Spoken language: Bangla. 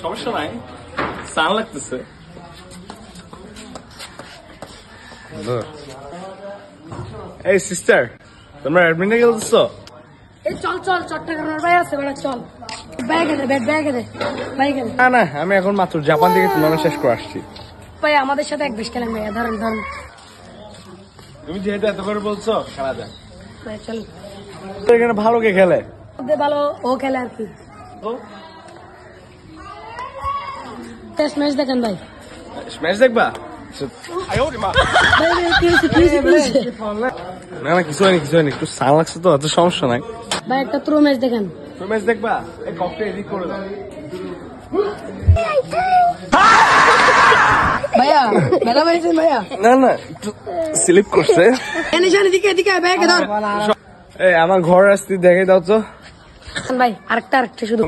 সমস্যা নাই, সান লাগতেছে। এই সিস্টার, তোমরা অ্যাডমিনে গেছো? এই চল চল, চট্টগ্রামের ভাই আছে বেড়া, চল ব্যাগে দে, ব্যাগে দে, ব্যাগে দে। না না, আমি এখন মাত্র জাপান থেকে টুর্নামেন্ট শেষ করে আসছি। ভাই আমাদের সাথে এক বেশ খেলেন ভাইয়া, ধরেন ধরেন তুমি যেহেতু এত করে বলছো, খেলা যায়। ভাই চল। এখানে ভালো কে খেলে? ভালো ও খেলে আর কি। টেস্ট ম্যাচ দেখেন ভাই। ম্যাচ দেখবা? ভাই ভাই কি হয়েছে, কি হয়েছে, কি হয়েছে? না না, কিছু হয়নি, কিছু হয়নি, একটু সান লাগছে তো, এত সমস্যা নাই। ভাই একটা থ্রো ম্যাচ দেখেন। তুমি ম্যাচ দেখবা? এই কপটা এডিট করে দাও। ভাইয়া মেলা বাড়িছেন ভাইয়া? না না, একটু স্লিপ করছে। এদিকে এদিকে ব্যাগে ধর। এই আমার ঘর আসতে দেখে দাও তো। ভাই আরেকটা শুধু